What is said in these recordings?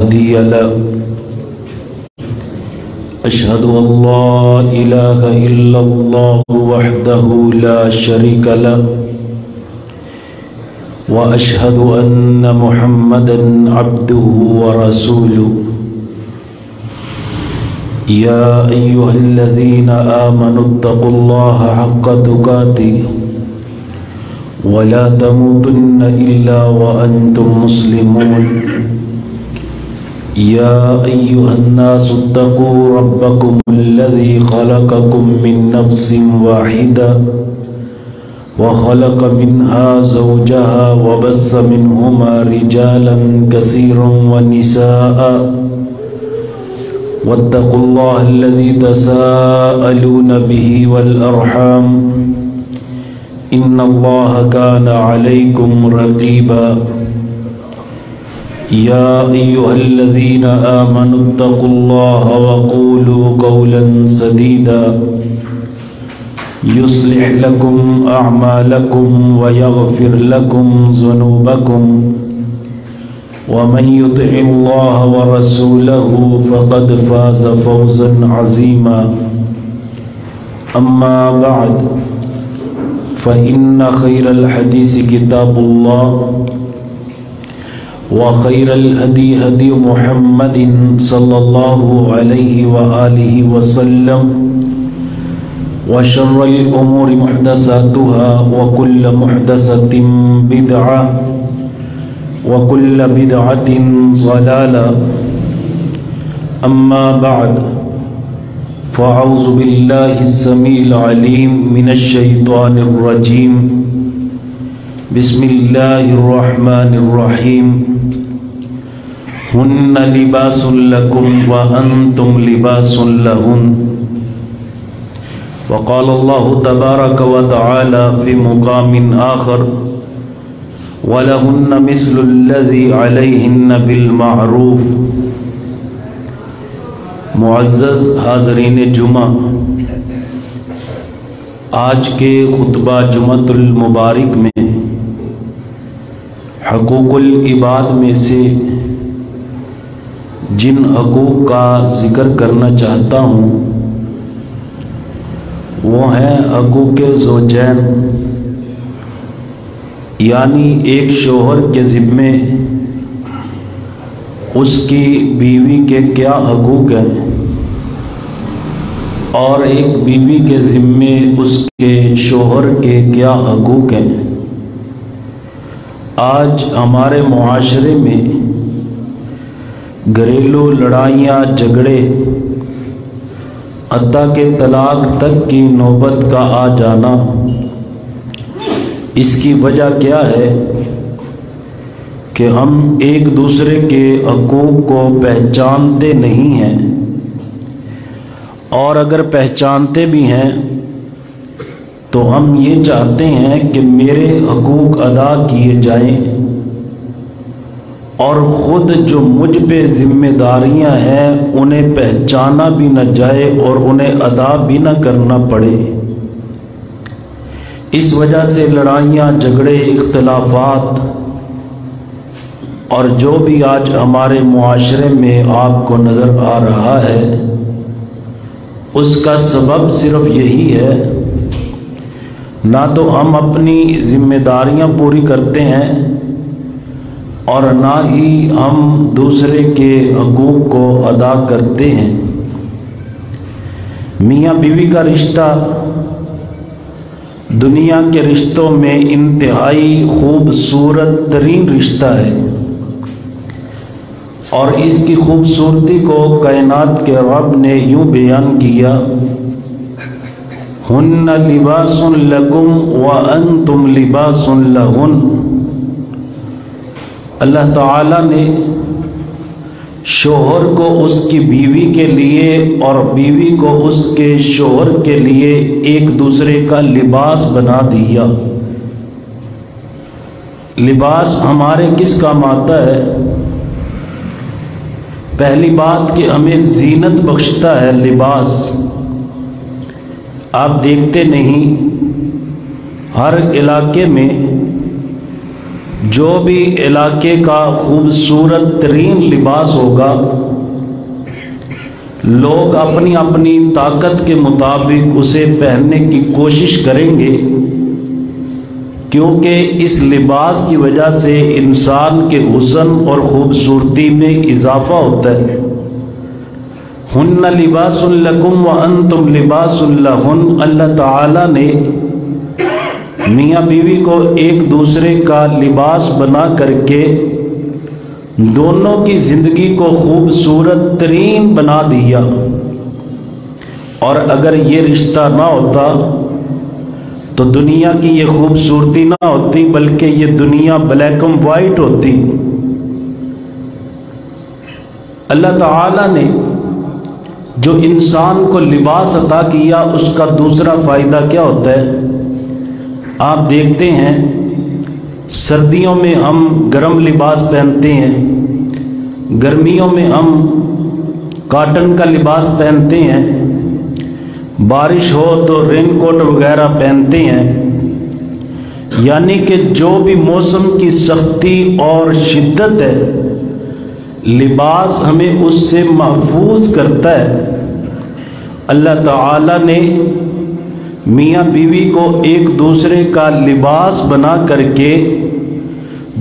هادي له أشهد أن لا إله إلا الله وحده لا شريك له وأشهد أن محمدا عبده ورسوله يا أيها الذين آمنوا اتقوا الله حق تقاته ولا تموتن إلا وأنتم مسلمون يا أيها الناس اتقوا ربكم الذي خلقكم من نفس واحدة وخلق منها زوجها وبث منهما رجالا كثيرا ونساء واتقوا الله الذي تساءلون به والأرحام إن الله كان عليكم رقيبا يا أيها الذين آمنوا اتقوا الله وقولوا قولا سديدا يصلح لكم أعمالكم ويغفر لكم ذنوبكم ومن يطع الله ورسوله فقد فاز فوزا عظيما أما بعد فإن خير الحديث كتاب الله وخير الهدي هدي محمد صلى الله عليه وآله وسلم وشر الأمور محدثاتها وكل محدثة بدعة وكل بدعة ضلالة أما بعد فأعوذ بالله السميع العليم من الشيطان الرجيم بسم الله الرحمن الرحيم هن لباس لكم وأنتم لباس لهن وقال الله تبارك وتعالى في مقام آخر وَلَهُنَّ مِثْلُ الَّذِي عَلَيْهِنَّ بِالْمَعْرُوفِ۔ معزز حاضرین جمعہ، آج کے خطبہ جمعۃ المبارک میں حقوق العباد میں سے جن حقوق کا ذکر کرنا چاہتا ہوں وہ ہیں حقوق زوجین، یعنی ایک شوہر کے ذمے اس کی بیوی کے کیا حقوق ہیں اور ایک بیوی کے ذمے اس کے شوہر کے کیا حقوق ہیں۔ آج ہمارے معاشرے میں گھریلو لڑائیاں، جھگڑے، حتیٰ کہ طلاق تک کی نوبت کا آ جانا، اس کی وجہ کیا ہے کہ ہم ایک دوسرے کے حقوق کو پہچانتے نہیں ہیں، اور اگر پہچانتے بھی ہیں تو ہم یہ چاہتے ہیں کہ میرے حقوق ادا کیے جائیں، اور خود جو مجھ پہ ذمہ داریاں ہیں انہیں پہچانا بھی نہ جائے اور انہیں ادا بھی نہ کرنا پڑے۔ اس وجہ سے لڑائیاں، جھگڑے، اختلافات اور جو بھی آج ہمارے معاشرے میں آپ کو نظر آ رہا ہے، اس کا سبب صرف یہی ہے، نہ تو ہم اپنی ذمہ داریاں پوری کرتے ہیں اور نہ ہی ہم دوسرے کے حقوق کو ادا کرتے ہیں۔ میاں بیوی کا رشتہ دنیا کے رشتوں میں انتہائی خوبصورت ترین رشتہ ہے، اور اس کی خوبصورتی کو کائنات کے رب نے یوں بیان کیا، ہن لباس لکم وانتم لباس لہن۔ اللہ تعالیٰ نے شوہر کو اس کی بیوی کے لیے اور بیوی کو اس کے شوہر کے لیے ایک دوسرے کا لباس بنا دیا۔ لباس ہمارے کس کام آتا ہے؟ پہلی بات کہ ہمیں زینت بخشتا ہے لباس۔ آپ دیکھتے نہیں، ہر علاقے میں جو بھی علاقے کا خوبصورت ترین لباس ہوگا لوگ اپنی اپنی طاقت کے مطابق اسے پہننے کی کوشش کریں گے، کیونکہ اس لباس کی وجہ سے انسان کے حسن اور خوبصورتی میں اضافہ ہوتا ہے۔ ہن لباس لکم وانتم لباس لہن، اللہ تعالیٰ نے میاں بیوی کو ایک دوسرے کا لباس بنا کر کے دونوں کی زندگی کو خوبصورت ترین بنا دیا، اور اگر یہ رشتہ نہ ہوتا تو دنیا کی یہ خوبصورتی نہ ہوتی، بلکہ یہ دنیا بلیک اینڈ وائٹ ہوتی۔ اللہ تعالیٰ نے جو انسان کو لباس عطا کیا اس کا دوسرا فائدہ کیا ہوتا ہے؟ آپ دیکھتے ہیں سردیوں میں ہم گرم لباس پہنتے ہیں، گرمیوں میں ہم کاٹن کا لباس پہنتے ہیں، بارش ہو تو رین کوٹ وغیرہ پہنتے ہیں، یعنی کہ جو بھی موسم کی سختی اور شدت ہے لباس ہمیں اس سے محفوظ کرتا ہے۔ اللہ تعالیٰ نے میاں بیوی کو ایک دوسرے کا لباس بنا کر کے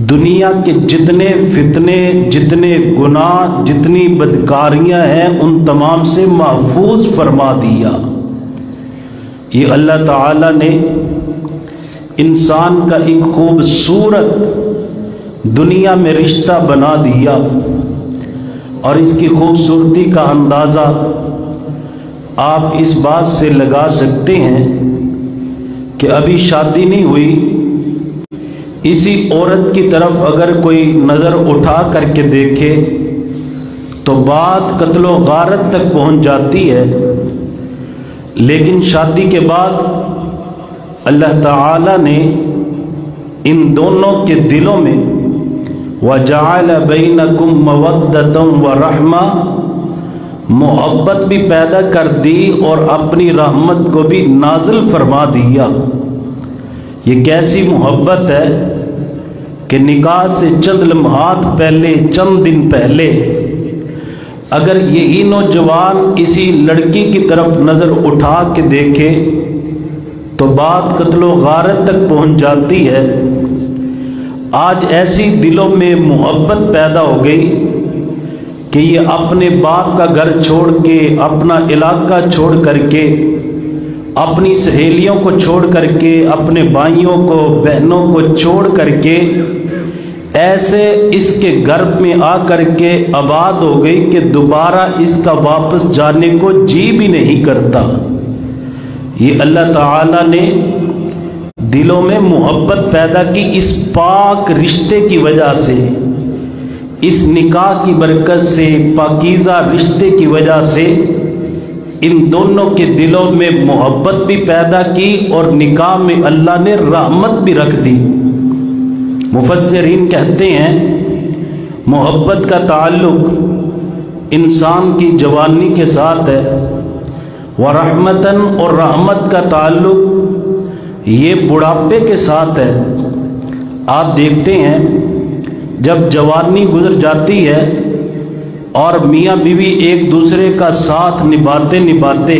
دنیا کے جتنے فتنے، جتنے گناہ، جتنی بدکاریاں ہیں ان تمام سے محفوظ فرما دیا۔ یہ اللہ تعالیٰ نے انسان کا ایک خوبصورت دنیا میں رشتہ بنا دیا، اور اس کی خوبصورتی کا اندازہ آپ اس بات سے لگا سکتے ہیں کہ ابھی شادی نہیں ہوئی، اسی عورت کی طرف اگر کوئی نظر اٹھا کر کے دیکھے تو بات قتل و غارت تک پہنچ جاتی ہے، لیکن شادی کے بعد اللہ تعالیٰ نے ان دونوں کے دلوں میں وَجَعَلَ بَيْنَكُمْ مَوَدَّةً وَرَحْمَةً محبت بھی پیدا کر دی اور اپنی رحمت کو بھی نازل فرما دیا۔ یہ کیسی محبت ہے کہ نکاح سے چند لمحات پہلے، چند دن پہلے اگر یہی نوجوان اسی لڑکی کی طرف نظر اٹھا کے دیکھے تو بات قتل و غارت تک پہنچ جاتی ہے۔ آج ایسی دلوں میں محبت پیدا ہو گئی کہ یہ اپنے باپ کا گھر چھوڑ کے، اپنا علاقہ چھوڑ کر کے، اپنی سہیلیوں کو چھوڑ کر کے، اپنے بھائیوں کو، بہنوں کو چھوڑ کر کے ایسے اس کے گھر میں آ کر کے آباد ہو گئی کہ دوبارہ اس کا واپس جانے کو جی بھی نہیں کرتا۔ یہ اللہ تعالیٰ نے دلوں میں محبت پیدا کی اس پاک رشتے کی وجہ سے، اس نکاح کی برکت سے، پاکیزہ رشتے کی وجہ سے ان دونوں کے دلوں میں محبت بھی پیدا کی اور نکاح میں اللہ نے رحمت بھی رکھ دی۔ مفسرین کہتے ہیں محبت کا تعلق انسان کی جوانی کے ساتھ ہے، ورحمتاً، اور رحمت کا تعلق یہ بڑھاپے کے ساتھ ہے۔ آپ دیکھتے ہیں جب جوانی گزر جاتی ہے اور میاں بیوی ایک دوسرے کا ساتھ نبھاتے نبھاتے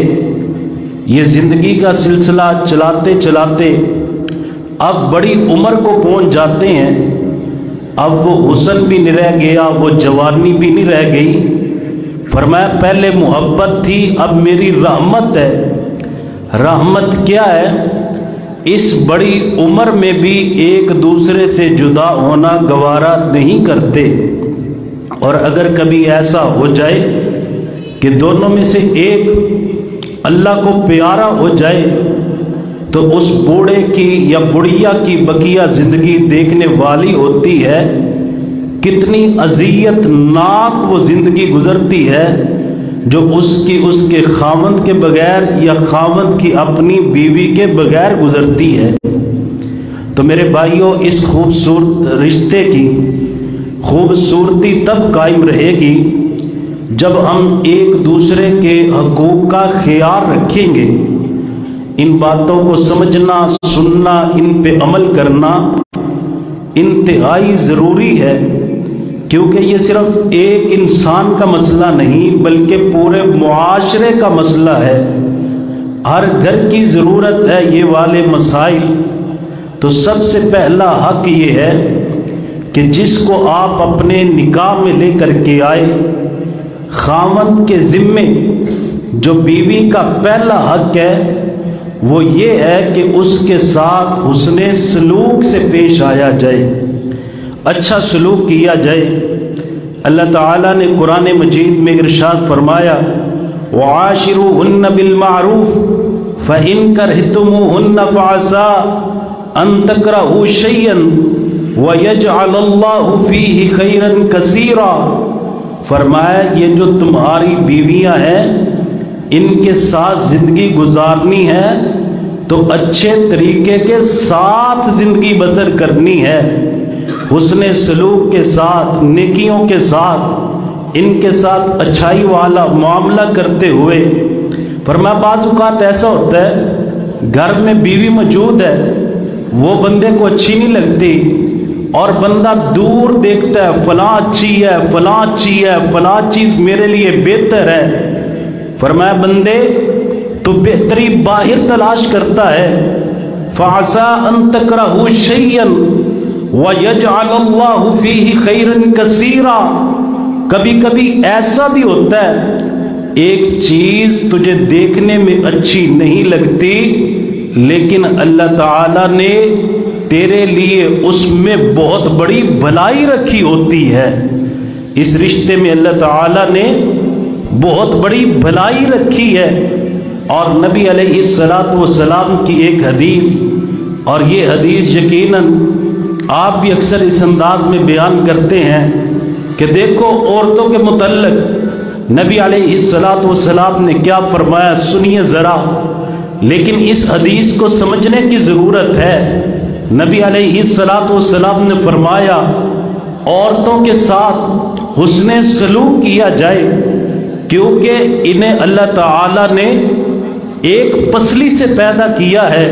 یہ زندگی کا سلسلہ چلاتے چلاتے اب بڑی عمر کو پہنچ جاتے ہیں، اب وہ حسن بھی نہیں رہ گیا، وہ جوانی بھی نہیں رہ گئی۔ فرمایا پہلے محبت تھی، اب میری رحمت ہے۔ رحمت کیا ہے؟ اس بڑی عمر میں بھی ایک دوسرے سے جدا ہونا گوارا نہیں کرتے، اور اگر کبھی ایسا ہو جائے کہ دونوں میں سے ایک اللہ کو پیارا ہو جائے تو اس بوڑھے کی یا بڑھیا کی بقیہ زندگی دیکھنے والی ہوتی ہے، کتنی اذیت ناک وہ زندگی گزرتی ہے جو اس کے خاوند کے بغیر یا خاوند کی اپنی بیوی کے بغیر گزرتی ہے۔ تو میرے بھائیوں، اس خوبصورت رشتے کی خوبصورتی تب قائم رہے گی جب ہم ایک دوسرے کے حقوق کا خیال رکھیں گے، ان باتوں کو سمجھنا، سننا، ان پہ عمل کرنا، انتہائی ضروری ہے، کیونکہ یہ صرف ایک انسان کا مسئلہ نہیں بلکہ پورے معاشرے کا مسئلہ ہے۔ ہر گھر کی ضرورت ہے یہ والے مسائل۔ تو سب سے پہلا حق یہ ہے کہ جس کو آپ اپنے نکاح میں لے کر کے آئے، خاوند کے ذمے جو بیوی کا پہلا حق ہے وہ یہ ہے کہ اس کے ساتھ حسن سلوک سے پیش آیا جائے، اچھا سلوک کیا جائے۔ اللہ تعالیٰ نے قرآن مجید میں ارشاد فرمایا وَعَاشِرُوهُنَّ بِالْمَعْرُوفِ فَإِن كَرِهْتُمُوهُنَّ فَعَسَىٰ أَن تَكْرَهُوا شَيْئًا وَيَجْعَلَ اللَّهُ فِيهِ خَيْرًا كَثِيرًا۔ فرمایا یہ جو تمہاری بیویاں ہیں ان کے ساتھ زندگی گزارنی ہے تو اچھے طریقے کے ساتھ زندگی بسر کرنی ہے، حسن سلوک کے ساتھ، نیکیوں کے ساتھ، ان کے ساتھ اچھائی والا معاملہ کرتے ہوئے۔ فرمایا بعض اوقات ایسا ہوتا ہے گھر میں بیوی موجود ہے، وہ بندے کو اچھی نہیں لگتی اور بندہ دور دیکھتا ہے فلاں اچھی ہے، فلاں اچھی ہے، فلاں چیز میرے لیے بہتر ہے۔ فرمایا بندے تو بہتری باہر تلاش کرتا ہے، فَعَسَىٰ أَن تَكْرَهُوا شَيْئًا وَيَجْعَلَ اللَّهُ فِيهِ خَيْرًا كَثِيرًا۔ کبھی کبھی ایسا بھی ہوتا ہے ایک چیز تجھے دیکھنے میں اچھی نہیں لگتی لیکن اللہ تعالیٰ نے تیرے لیے اس میں بہت بڑی بھلائی رکھی ہوتی ہے، اس رشتے میں اللہ تعالیٰ نے بہت بڑی بھلائی رکھی ہے۔ اور نبی علیہ السلام کی ایک حدیث، اور یہ حدیث یقیناً آپ بھی اکثر اس انداز میں بیان کرتے ہیں کہ دیکھو عورتوں کے متعلق نبی علیہ السلام نے کیا فرمایا، سنیے ذرا، لیکن اس حدیث کو سمجھنے کی ضرورت ہے۔ نبی علیہ السلام نے فرمایا عورتوں کے ساتھ حسن سلوک کیا جائے کیونکہ انہیں اللہ تعالیٰ نے ایک پسلی سے پیدا کیا ہے،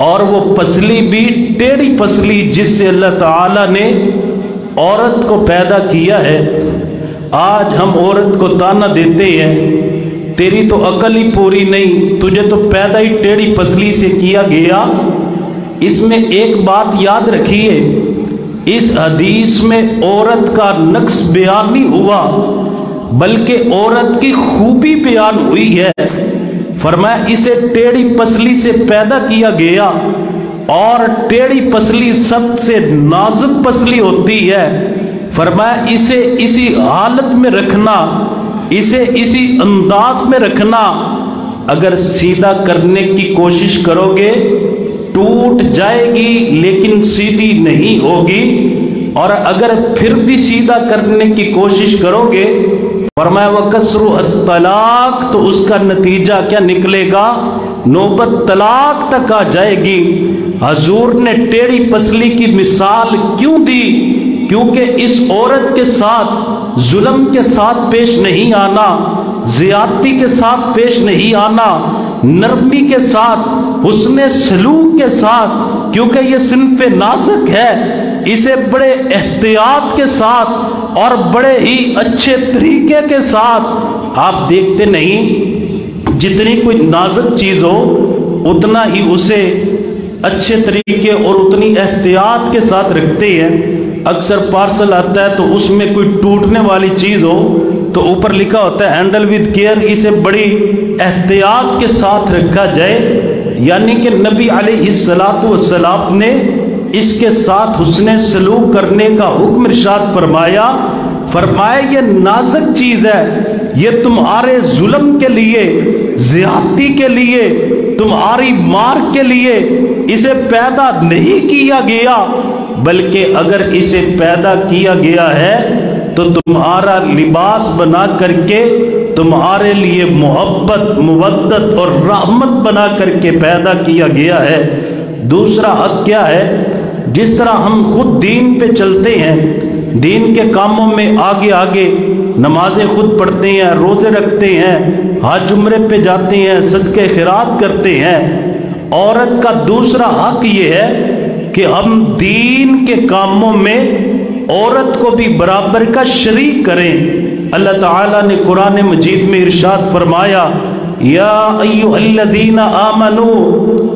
اور وہ پسلی بھی ٹیڑھی پسلی جس سے اللہ تعالیٰ نے عورت کو پیدا کیا ہے۔ آج ہم عورت کو طعنہ دیتے ہیں تیری تو عقل ہی پوری نہیں، تجھے تو پیدا ہی ٹیڑھی پسلی سے کیا گیا۔ اس میں ایک بات یاد رکھیے، اس حدیث میں عورت کا نقص بیان نہیں ہوا بلکہ عورت کی خوبی بیان ہوئی ہے۔ فرمایا اسے ٹیڑھی پسلی سے پیدا کیا گیا، اور ٹیڑھی پسلی سب سے نازک پسلی ہوتی ہے۔ فرمایا اسے اسی حالت میں رکھنا، اسے اسی انداز میں رکھنا، اگر سیدھا کرنے کی کوشش کرو گے ٹوٹ جائے گی لیکن سیدھی نہیں ہوگی، اور اگر پھر بھی سیدھا کرنے کی کوشش کرو گے فرمایا وَكَسْرُ الطَّلَاقِ تو اس کا نتیجہ کیا نکلے گا، نوبت طلاق تک آ جائے گی۔ حضور نے ٹیڑھی پسلی کی مثال کیوں دی؟ کیونکہ اس عورت کے ساتھ ظلم کے ساتھ پیش نہیں آنا، زیادتی کے ساتھ پیش نہیں آنا، نرمی کے ساتھ، حسن سلوک کے ساتھ، کیونکہ یہ صنف نازک ہے، اسے بڑے احتیاط کے ساتھ اور بڑے ہی اچھے طریقے کے ساتھ، آپ دیکھتے نہیں جتنی کوئی نازک چیز ہو اتنا ہی اسے اچھے طریقے اور اتنی احتیاط کے ساتھ رکھتے ہیں۔ اکثر پارسل آتا ہے تو اس میں کوئی ٹوٹنے والی چیز ہو تو اوپر لکھا ہوتا ہے ہینڈل ود کیئر، اسے بڑی احتیاط کے ساتھ رکھا جائے، یعنی کہ نبی علیہ السلام نے اس کے ساتھ حسن سلوک کرنے کا حکم ارشاد فرمایا۔ فرمایا یہ نازک چیز ہے، یہ تمہارے ظلم کے لیے، زیادتی کے لیے، تمہاری مار کے لیے اسے پیدا نہیں کیا گیا، بلکہ اگر اسے پیدا کیا گیا ہے تو تمہارا لباس بنا کر کے تمہارے لیے محبت، مودت اور رحمت بنا کر کے پیدا کیا گیا ہے۔ دوسرا حق کیا ہے؟ جس طرح ہم خود دین پہ چلتے ہیں، دین کے کاموں میں آگے آگے، نمازیں خود پڑھتے ہیں، روزے رکھتے ہیں، حج عمرے پہ جاتے ہیں، صدقے خیرات کرتے ہیں، عورت کا دوسرا حق یہ ہے کہ ہم دین کے کاموں میں عورت کو بھی برابر کا شریک کریں۔ اللہ تعالیٰ نے قرآن مجید میں ارشاد فرمایا، یا ایھا الذین آمنو،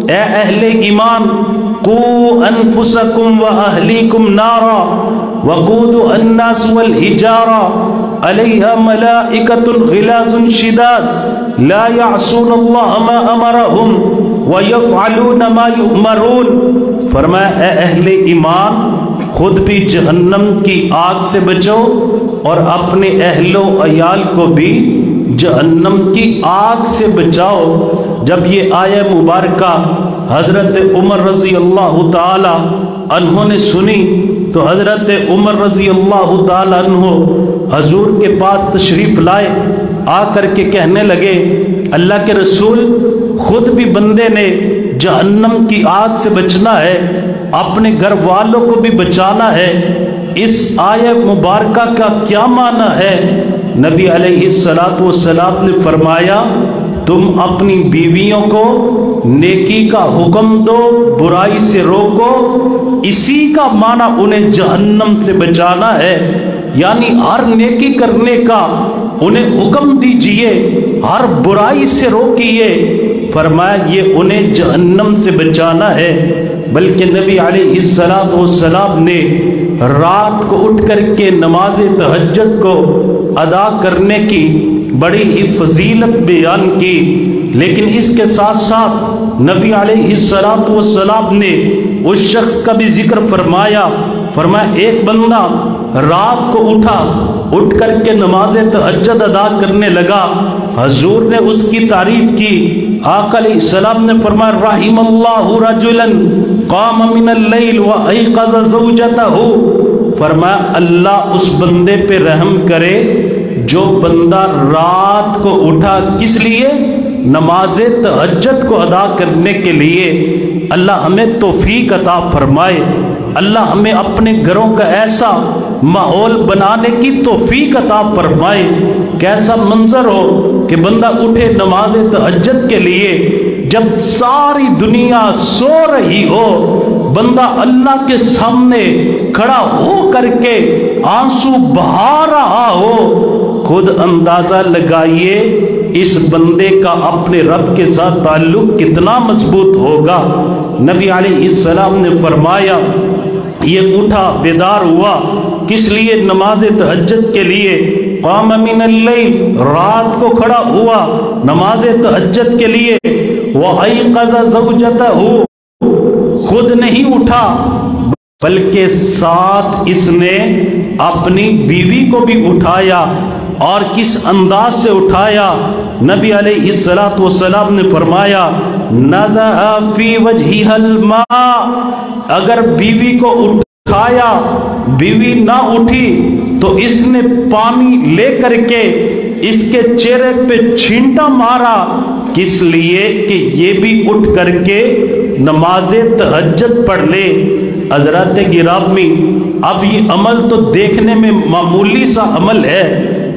اے اہل ایمان، قوا انفسکم واہلیکم نارا وقودها الناس والحجارہ علیہا ملائکۃ غلاظ شداد لا یعصون اللہ ما امرہم ویفعلون ما یؤمرون۔ فرمایا اے اہل ایمان، خود بھی جہنم کی آگ سے بچو اور اپنے اہل و عیال کو بھی جہنم کی آگ سے بچاؤ۔ جب یہ آیہ مبارکہ حضرت عمر رضی اللہ تعالی عنہ نے سنی تو حضرت عمر رضی اللہ تعالی عنہ حضور کے پاس تشریف لائے، آ کر کے کہنے لگے، اللہ کے رسول، خود بھی بندے نے جہنم کی آگ سے بچنا ہے، اپنے گھر والوں کو بھی بچانا ہے، اس آیہ مبارکہ کا کیا معنی ہے؟ نبی علیہ السلام نے فرمایا، تم اپنی بیویوں کو نیکی کا حکم دو، برائی سے روکو، اسی کا معنی انہیں جہنم سے بچانا ہے۔ یعنی ہر نیکی کرنے کا انہیں حکم دیجئے، ہر برائی سے روکیے، فرمایا یہ انہیں جہنم سے بچانا ہے۔ بلکہ نبی علیہ السلام نے رات کو اٹھ کر کے نماز تہجد کو ادا کرنے کی بڑی ہی فضیلت بیان کی، لیکن اس کے ساتھ ساتھ نبی علیہ السلام نے اس شخص کا بھی ذکر فرمایا، فرمایا ایک بندہ رات کو اٹھ کر کے نماز تہجد ادا کرنے لگا، حضور نے اس کی تعریف کی، آقا علیہ السلام نے فرمایا، رحم اللہ رجلا قام من اللیل وایقظ زوجتہ، فرمایا اللہ اس بندے پہ رحم کرے جو بندہ رات کو اٹھا، کس لیے؟ نماز تہجد کو ادا کرنے کے لیے۔ اللہ ہمیں توفیق عطا فرمائے، اللہ ہمیں اپنے گھروں کا ایسا ماحول بنانے کی توفیق عطا فرمائے، کیسا منظر ہو کہ بندہ اٹھے نماز تہجد کے لیے، جب ساری دنیا سو رہی ہو، بندہ اللہ کے سامنے کھڑا ہو کر کے آنسو بہا رہا ہو۔ خود اندازہ لگائیے اس بندے کا اپنے رب کے ساتھ تعلق کتنا مضبوط ہوگا۔ نبی علیہ السلام نے فرمایا، یہ اٹھا بیدار ہوا، کس لیے؟ نماز تہجد کے لیے۔ قام من اللیل، رات کو کھڑا ہوا نماز تہجد کے لیے۔ وایقظ زوجتہ، خود نہیں اٹھا بلکہ ساتھ اس نے اپنی بیوی کو بھی اٹھایا، اور کس انداز سے اٹھایا؟ نبی علیہ السلام نے فرمایا، نزع فی وجہہ الماء، اگر بیوی کو اٹھایا، بیوی نہ اٹھی تو اس نے پانی لے کر کے اس کے چہرے پہ چھینٹا مارا، کس لیے؟ کہ یہ بھی اٹھ کر کے نماز تہجد پڑھ لے۔ حضرات گرامی، اب یہ عمل تو دیکھنے میں معمولی سا عمل ہے،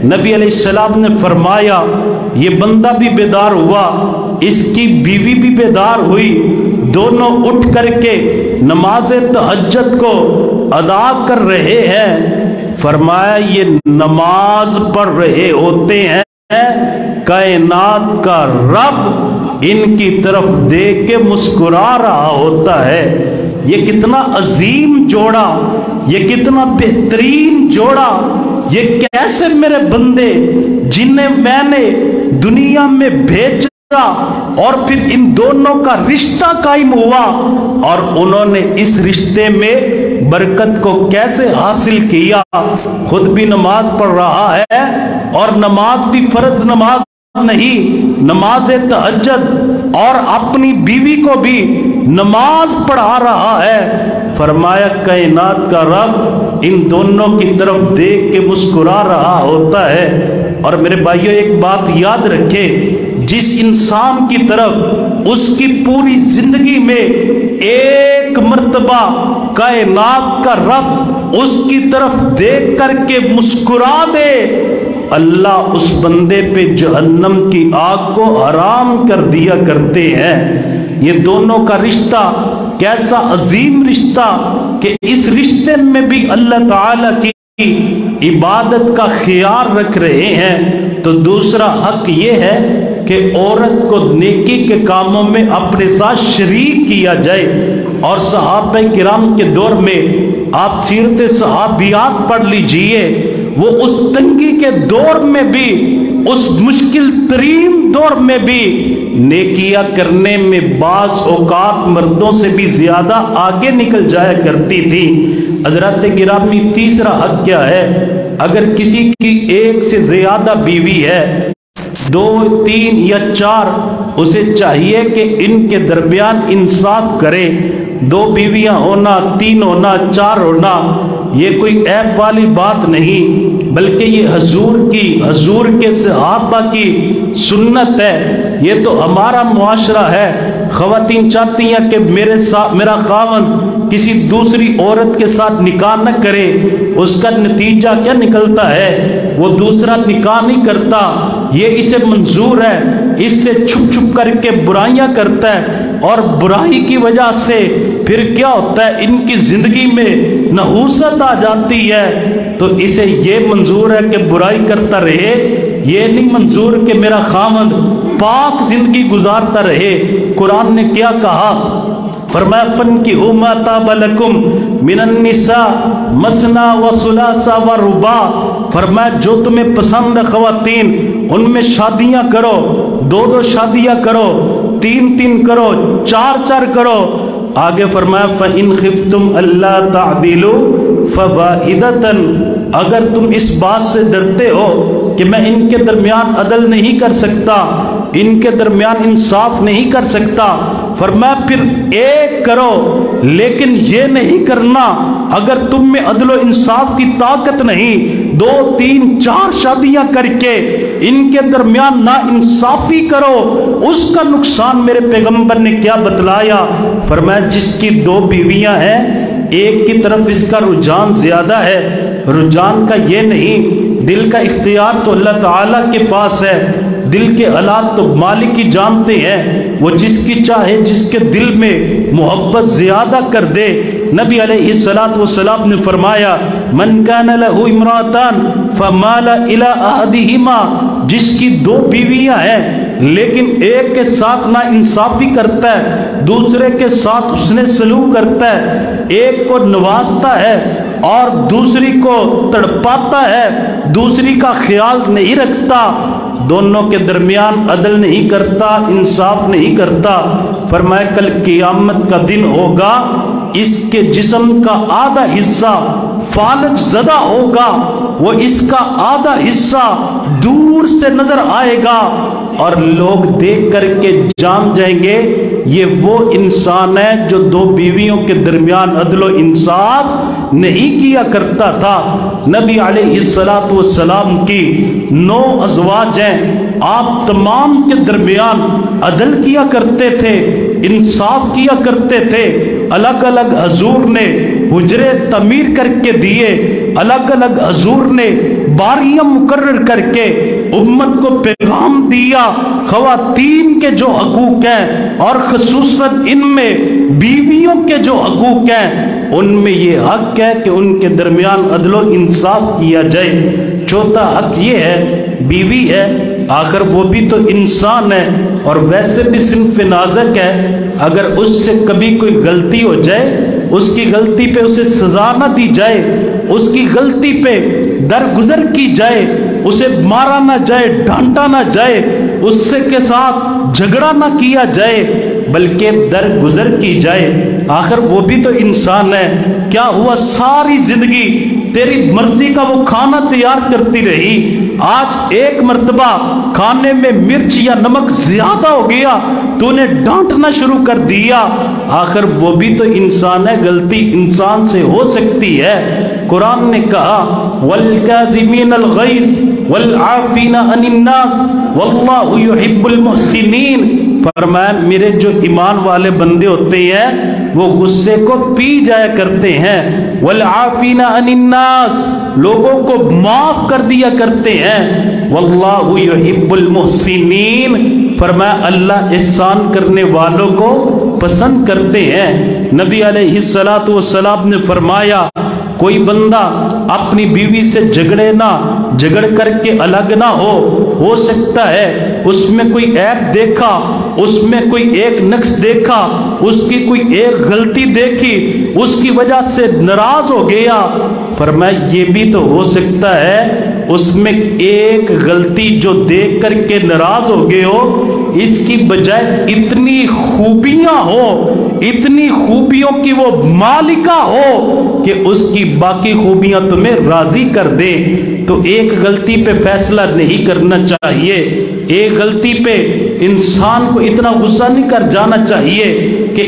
نبی علیہ السلام نے فرمایا یہ بندہ بھی بیدار ہوا، اس کی بیوی بھی بیدار ہوئی، دونوں اٹھ کر کے نماز تہجد کو ادا کر رہے ہیں۔ فرمایا یہ نماز پڑھ رہے ہوتے ہیں، کائنات کا رب ان کی طرف دیکھ کے مسکرا رہا ہوتا ہے۔ یہ کتنا عظیم جوڑا، یہ کتنا بہترین جوڑا، یہ کیسے میرے بندے جنہیں میں نے دنیا میں بھیجا اور پھر ان دونوں کا رشتہ قائم ہوا، اور انہوں نے اس رشتے میں برکت کو کیسے حاصل کیا۔ خود بھی نماز پڑھ رہا ہے، اور نماز بھی فرض نماز نہیں، نماز تہجد، اور اپنی بیوی کو بھی نماز پڑھا رہا ہے۔ فرمایا کائنات کا رب ان دونوں کی طرف دیکھ کے مسکرا رہا ہوتا ہے۔ اور میرے بھائیو، ایک بات یاد رکھے، جس انسان کی طرف اس کی پوری زندگی میں ایک مرتبہ کائنات کا رب اس کی طرف دیکھ کر کے مسکرا دے، اللہ اس بندے پہ جہنم کی آگ کو حرام کر دیا کرتے ہیں۔ یہ دونوں کا رشتہ کیسا عظیم رشتہ کہ اس رشتے میں بھی اللہ تعالیٰ کی عبادت کا خیال رکھ رہے ہیں۔ تو دوسرا حق یہ ہے کہ عورت کو نیکی کے کاموں میں اپنے ساتھ شریک کیا جائے۔ اور صحابہ کرام کے دور میں آپ سیرت صحابیات پڑھ لیجئے، وہ اس تنگی کے دور میں بھی، اس مشکل ترین دور میں بھی نیکیاں کرنے میں بعض اوقات مردوں سے بھی زیادہ آگے نکل جایا کرتی تھی۔ حضرات گرامی، تیسرا حق کیا ہے؟ اگر کسی کی ایک سے زیادہ بیوی ہے، 2، 3 یا 4، اسے چاہیے کہ ان کے درمیان انصاف کرے۔ 2 بیویاں ہونا، 3 ہونا، 4 ہونا، یہ کوئی عیب والی بات نہیں، بلکہ یہ حضور کے صحابہ کی سنت ہے۔ یہ تو ہمارا معاشرہ ہے، خواتین چاہتی ہیں کہ میرا خاوند کسی دوسری عورت کے ساتھ نکاح نہ کرے۔ اس کا نتیجہ کیا نکلتا ہے؟ وہ دوسرا نکاح نہیں کرتا، یہ اسے منظور ہے، اس سے چھپ چھپ کر کے برائیاں کرتا ہے، اور برائی کی وجہ سے پھر کیا ہوتا ہے؟ ان کی زندگی میں نحوست آ جاتی ہے۔ تو اسے یہ منظور ہے کہ برائی کرتا رہے، یہ نہیں منظور کہ میرا خاوند پاک زندگی گزارتا رہے۔ قرآن نے کیا کہا؟ فرمایا فَانكِحُوا مَا طَابَ لَكُم مِّنَ النِّسَاءِ مَثْنَىٰ وَثُلَاثَ وَرُبَاعَ، فرمایا جو تمہیں پسند ہے خواتین، ان میں شادیاں کرو، 2 شادیاں کرو، 3 کرو، 4 کرو۔ آگے فرمایا فَإِنْ خِفْتُمْ أَلَّا تَعْدِلُوا فَوَاحِدَةً، اگر تم اس بات سے ڈرتے ہو کہ میں ان کے درمیان عدل نہیں کر سکتا، ان کے درمیان انصاف نہیں کر سکتا، فرمایا پھر 1 کرو، لیکن یہ نہیں کرنا اگر تم میں عدل و انصاف کی طاقت نہیں، 2، 3، 4 شادیاں کر کے ان کے درمیان نا انصافی کرو۔ اس کا نقصان میرے پیغمبر نے کیا بتلایا؟ فرمایا جس کی 2 بیویاں ہیں، ایک کی طرف اس کا رجحان زیادہ ہے، رجحان کا یہ نہیں، دل کا اختیار تو اللہ تعالیٰ کے پاس ہے، دل کے حالات تو مالک ہی جانتے ہیں، وہ جس کی چاہے جس کے دل میں محبت زیادہ کر دے۔ نبی علیہ السلام نے فرمایا من کان لہ امراتان فمال الی احدہما، جس کی 2 بیویاں ہیں لیکن ایک کے ساتھ نا انصافی کرتا ہے، دوسرے کے ساتھ اس نے سلوک کرتا ہے، ایک کو نوازتا ہے اور دوسری کو تڑپاتا ہے، دوسری کا خیال نہیں رکھتا، دونوں کے درمیان عدل نہیں کرتا، انصاف نہیں کرتا، فرمایا کل قیامت کا دن ہوگا، اس کے جسم کا آدھا حصہ فالج زدہ ہوگا، وہ اس کا آدھا حصہ دور سے نظر آئے گا، اور لوگ دیکھ کر کے جان جائیں گے یہ وہ انسان ہے جو 2 بیویوں کے درمیان عدل و انصاف نہیں کیا کرتا تھا۔ نبی علیہ السلام کی 9 ازواج ہیں، آپ تمام کے درمیان عدل کیا کرتے تھے، انصاف کیا کرتے تھے، الگ الگ حضور نے حجرے تعمیر کر کے دیے، الگ الگ حضور نے باریاں مقرر کر کے امت کو پیغام دیا۔ خواتین کے جو حقوق ہیں اور خصوصاً ان میں بیویوں کے جو حقوق ہیں، ان میں یہ حق ہے کہ ان کے درمیان عدل و انصاف کیا جائے۔ چوتھا حق یہ ہے، بیوی ہے آخر وہ بھی تو انسان ہے اور ویسے بھی صنف نازک ہے، اگر اس سے کبھی کوئی غلطی ہو جائے، اس کی غلطی پہ اسے سزا نہ دی جائے، اس کی غلطی پہ درگزر کی جائے، اسے مارا نہ جائے، ڈانٹا نہ جائے، اس سے کے ساتھ جھگڑا نہ کیا جائے، بلکہ درگزر کی جائے، آخر وہ بھی تو انسان ہے۔ کیا ہوا ساری زندگی تیری مرضی کا وہ کھانا تیار کرتی رہی، آج ایک مرتبہ کھانے میں مرچ یا نمک زیادہ ہو گیا تو نے ڈانٹنا شروع کر دیا، آخر وہ بھی تو انسان ہے، غلطی انسان سے ہو سکتی ہے۔ قرآن نے کہا وَالْكَاظِمِينَ الْغَيْظَ وَالْعَافِينَ عَنِ النَّاسِ وَاللَّهُ يُحِبُّ الْمُحْسِنِينَ، فرمایا میرے جو ایمان والے بندے ہوتے ہیں وہ غصے کو پی جایا کرتے ہیں، وَالْعَافِينَ عَنِ النَّاسِ، لوگوں کو معاف کر دیا کرتے ہیں، وَاللَّهُ يُحِبُّ الْمُحْسِنِينَ، فرمایا اللہ احسان کرنے والوں کو پسند کرتے ہیں۔ نبی علیہ السلام نے فرمایا کوئی بندہ اپنی بیوی سے جھگڑ کر کے الگ نہ ہو سکتا ہے اس میں کوئی عیب دیکھا، اس میں کوئی ایک نقص دیکھا، اس کی کوئی ایک غلطی دیکھی، اس کی وجہ سے ناراض ہو گیا، فرمایا یہ بھی تو ہو سکتا ہے اس میں ایک غلطی جو دیکھ کر کے ناراض ہو گئے ہو، اس کی بجائے اتنی خوبیاں ہو، اتنی خوبیوں کی وہ مالکہ ہو کہ اس کی باقی خوبیاں تمہیں راضی کر دے۔ تو ایک غلطی پہ فیصلہ نہیں کرنا چاہیے، ایک غلطی پہ انسان کو اتنا غصہ نہیں کر جانا چاہیے کہ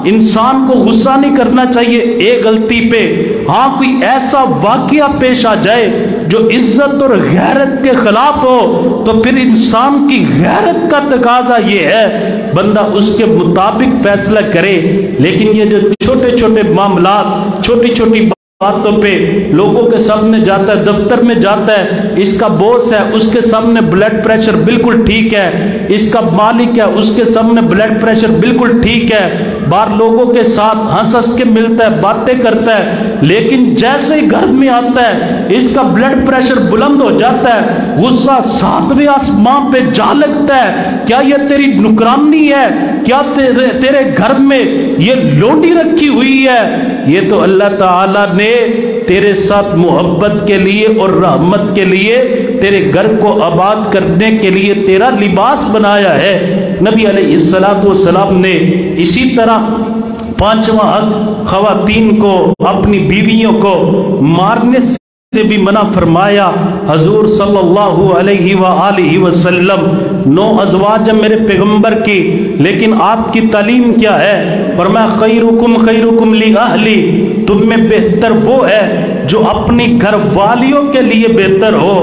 انسان کو غصہ نہیں کرنا چاہیے ایک غلطی پہ۔ ہاں کوئی ایسا واقعہ پیش آ جائے جو عزت اور غیرت کے خلاف ہو تو پھر انسان کی غیرت کا تقاضا یہ ہے بندہ اس کے مطابق فیصلہ کرے۔ لیکن یہ جو چھوٹے چھوٹے معاملات، چھوٹی چھوٹی باتوں پہ لوگوں کے سامنے جاتا ہے، دفتر میں جاتا ہے، اس کا باس ہے اس کے سامنے بلڈ پریشر بالکل ٹھیک ہے، اس کا مالک ہے اس کے سامنے بلڈ پریشر بالکل ٹھیک ہے، باہر لوگوں کے ساتھ ہنس کے ملتا ہے، باتیں کرتا ہے، لیکن جیسے ہی گھر میں آتا ہے اس کا بلڈ پریشر بلند ہو جاتا ہے، غصہ 7ویں آسمان پہ جا لگتا ہے۔ کیا یہ تیری نکرانی ہے؟ کیا تیرے گھر میں یہ لونڈی رکھی ہوئی ہے؟ یہ تو اللہ تعالیٰ نے تیرے ساتھ محبت کے لیے اور رحمت کے لیے تیرے گھر کو آباد کرنے کے لیے تیرا لباس بنایا ہے۔ نبی علیہ السلام نے اسی طرح 5واں حق خواتین کو، اپنی بیویوں کو مارنے سے بھی منع فرمایا۔ حضور صلی اللہ علیہ وآلہ وسلم 9 ازواج میرے پیغمبر کی، لیکن آپ کی تعلیم کیا ہے؟ فرمایا خیرکم لأہلی، تم میں بہتر وہ ہے جو اپنی گھر والیوں کے لیے بہتر ہو۔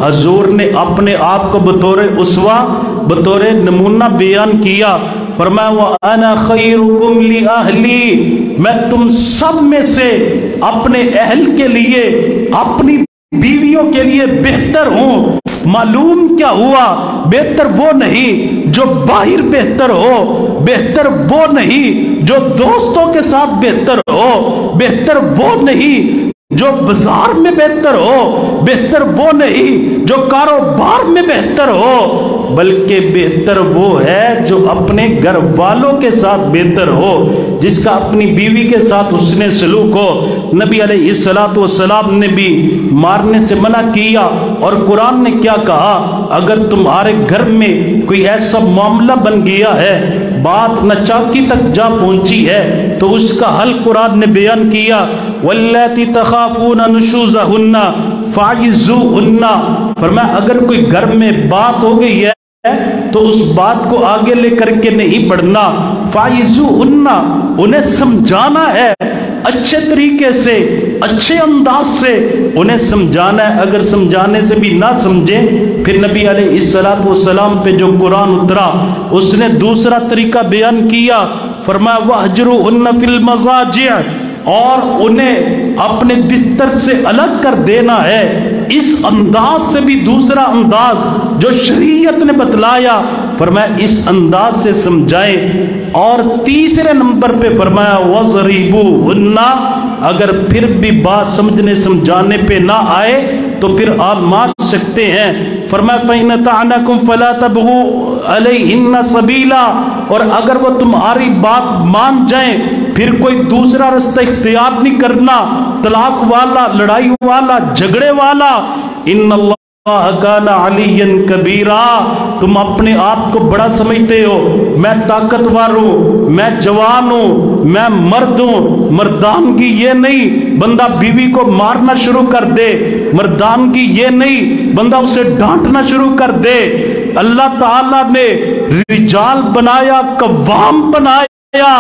حضور نے اپنے آپ کو بطور اسوہ، بطور نمونہ بیان کیا، فرمایا وَأَنَا خَيْرُكُمْ لِأَهْلِي، میں تم سب میں سے اپنے اہل کے لیے، اپنی بیویوں کے لیے بہتر ہوں۔ معلوم کیا ہوا؟ بہتر وہ نہیں جو باہر بہتر ہو، بہتر وہ نہیں جو دوستوں کے ساتھ بہتر ہو، بہتر وہ نہیں جو بازار میں بہتر ہو، بہتر وہ نہیں جو کاروبار میں بہتر ہو، بلکہ بہتر وہ ہے جو اپنے گھر والوں کے ساتھ بہتر ہو، جس کا اپنی بیوی کے ساتھ حسن سلوک ہو۔ نبی علیہ السلام نے بھی مارنے سے منع کیا، اور قرآن نے کیا کہا؟ اگر تمہارے گھر میں کوئی ایسا معاملہ بن گیا ہے، بات ناچاکی تک جا پہنچی ہے، تو اس کا حل قرآن نے بیان کیا، واللاتی تخافون نشوزہن فاعظوہن، فرمایا اگر کوئی گھر میں بات ہو گئی ہے تو اس بات کو آگے لے کر کے نہیں بڑھنا، فاعظوہن، انہیں سمجھانا ہے، اچھے طریقے سے، اچھے انداز سے انہیں سمجھانا ہے۔ اگر سمجھانے سے بھی نہ سمجھیں، پھر نبی علیہ السلام پہ جو قرآن اترا اس نے دوسرا طریقہ بیان کیا، فرمایا وَاہْجُرُوهُنَّ فِي الْمَضَاجِعِ، اور انہیں اپنے بستر سے الگ کر دینا ہے۔ اس انداز سے بھی دوسرا انداز جو شریعت نے بتلایا، فرمایا اس انداز سے سمجھائیں۔ اور تیسرے نمبر پہ فرمایا وَضْرِبُوهُنَّ، اگر پھر بھی بات سمجھنے سمجھانے پہ نہ آئے تو پھر آپ مار سکتے ہیں۔ فرمایا فَإِنَّ تَعْنَكُمْ فَلَا تَبْغُوا عَلَيْهِنَّ سَبِيلًا، اور اگر وہ تمہاری بات مان جائیں پھر کوئی دوسرا رستہ اختیار نہیں کرنا، طلاق والا، لڑائی والا، جھگڑے والا۔ ان اللہ کان علیٰ کبیرا، تم اپنے آپ کو بڑا سمجھتے ہو، میں طاقتور ہوں، میں جوان ہوں، میں مرد ہوں۔ مردانگی یہ نہیں بندہ بیوی کو مارنا شروع کر دے، مردانگی یہ نہیں بندہ اسے ڈانٹنا شروع کر دے۔ اللہ تعالیٰ نے رجال بنایا، قوام بنایا،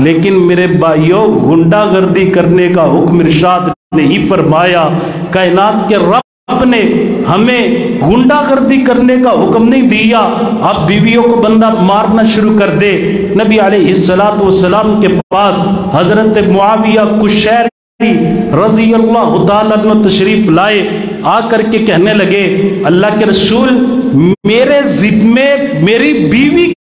لیکن میرے بھائیوں غنڈہ گردی کرنے کا حکم ارشاد نہیں فرمایا۔ کائنات کے رب نے ہمیں غنڈہ گردی کرنے کا حکم نہیں دیا۔ اب بیویوں کو بندہ مارنا شروع کر دے۔ نبی علیہ السلام کے پاس حضرت معاویہ قشیری رضی اللہ تعالیٰ عنہ تشریف لائے، آ کر کے کہنے لگے اللہ کے رسول، میرے ذمے میری بیوی